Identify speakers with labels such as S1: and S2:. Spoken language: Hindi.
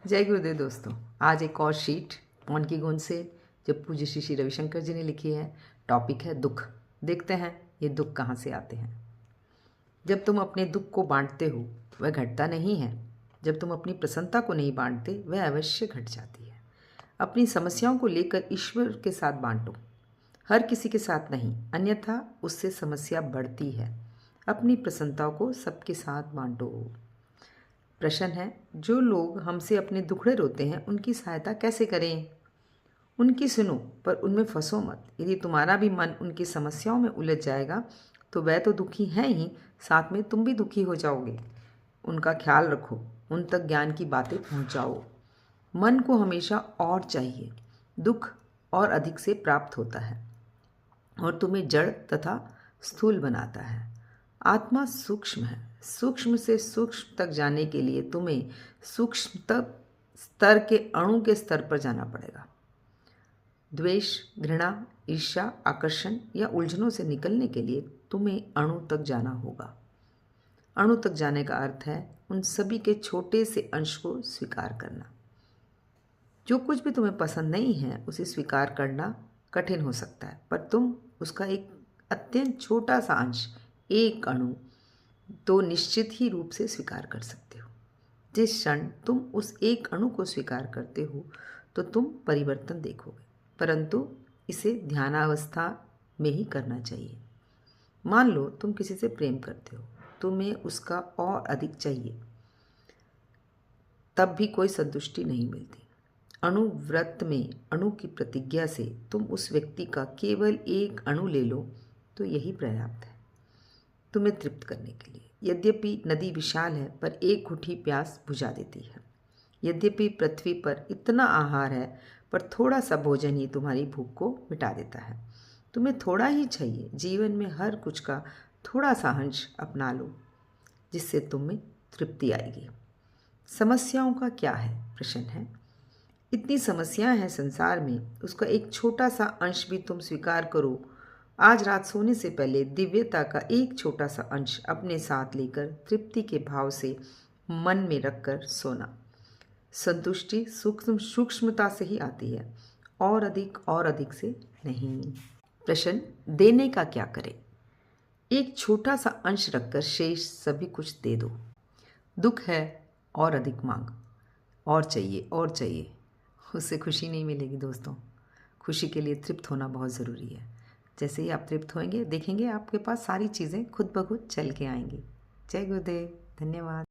S1: जय गुरुदेव दोस्तों। आज एक और शीट मन की गूंज से जो पूज्य श्री श्री रविशंकर जी ने लिखी है। टॉपिक है दुख। देखते हैं ये दुख कहाँ से आते हैं। जब तुम अपने दुख को बांटते हो वह घटता नहीं है। जब तुम अपनी प्रसन्नता को नहीं बांटते वह अवश्य घट जाती है। अपनी समस्याओं को लेकर ईश्वर के साथ बांटो, हर किसी के साथ नहीं, अन्यथा उससे समस्या बढ़ती है। अपनी प्रसन्नताओं को सबके साथ बांटो। प्रश्न है, जो लोग हमसे अपने दुखड़े रोते हैं उनकी सहायता कैसे करें? उनकी सुनो पर उनमें फंसो मत। यदि तुम्हारा भी मन उनकी समस्याओं में उलझ जाएगा तो वह तो दुखी हैं ही, साथ में तुम भी दुखी हो जाओगे। उनका ख्याल रखो, उन तक ज्ञान की बातें पहुंचाओ। मन को हमेशा और चाहिए। दुख और अधिक से प्राप्त होता है और तुम्हें जड़ तथा स्थूल बनाता है। आत्मा सूक्ष्म है। सूक्ष्म से सूक्ष्म तक जाने के लिए तुम्हें सूक्ष्म तक स्तर के अणु के स्तर पर जाना पड़ेगा। द्वेष, घृणा, ईर्ष्या, आकर्षण या उलझनों से निकलने के लिए तुम्हें अणु तक जाना होगा। अणु तक जाने का अर्थ है उन सभी के छोटे से अंश को स्वीकार करना। जो कुछ भी तुम्हें पसंद नहीं है उसे स्वीकार करना कठिन हो सकता है, पर तुम उसका एक अत्यंत छोटा सा अंश, एक अणु तो निश्चित ही रूप से स्वीकार कर सकते हो। जिस क्षण तुम उस एक अणु को स्वीकार करते हो तो तुम परिवर्तन देखोगे, परंतु इसे ध्यानावस्था में ही करना चाहिए। मान लो तुम किसी से प्रेम करते हो, तुम्हें उसका और अधिक चाहिए, तब भी कोई संतुष्टि नहीं मिलती। अणुव्रत में अणु की प्रतिज्ञा से तुम उस व्यक्ति का केवल एक अणु ले लो तो यही पर्याप्त है तुम्हें तृप्त करने के लिए। यद्यपि नदी विशाल है पर एक घुटी प्यास बुझा देती है। यद्यपि पृथ्वी पर इतना आहार है पर थोड़ा सा भोजन ही तुम्हारी भूख को मिटा देता है। तुम्हें थोड़ा ही चाहिए। जीवन में हर कुछ का थोड़ा सा अंश अपना लो जिससे तुम्हें तृप्ति आएगी। समस्याओं का क्या है? प्रश्न है। इतनी समस्याएं हैं संसार में, उसका एक छोटा सा अंश भी तुम स्वीकार करो। आज रात सोने से पहले दिव्यता का एक छोटा सा अंश अपने साथ लेकर तृप्ति के भाव से मन में रखकर सोना। संतुष्टि सूक्ष्मता से ही आती है, और अधिक से नहीं। प्रश्न, देने का क्या करें? एक छोटा सा अंश रखकर शेष सभी कुछ दे दो। दुख है और अधिक मांग, और चाहिए, उससे खुशी नहीं मिलेगी दोस्तों। खुशी के लिए तृप्त होना बहुत ज़रूरी है। जैसे ही आप तृप्त होंगे, देखेंगे आपके पास सारी चीज़ें खुद ब खुद चल के आएंगी। जय गुरुदेव, धन्यवाद।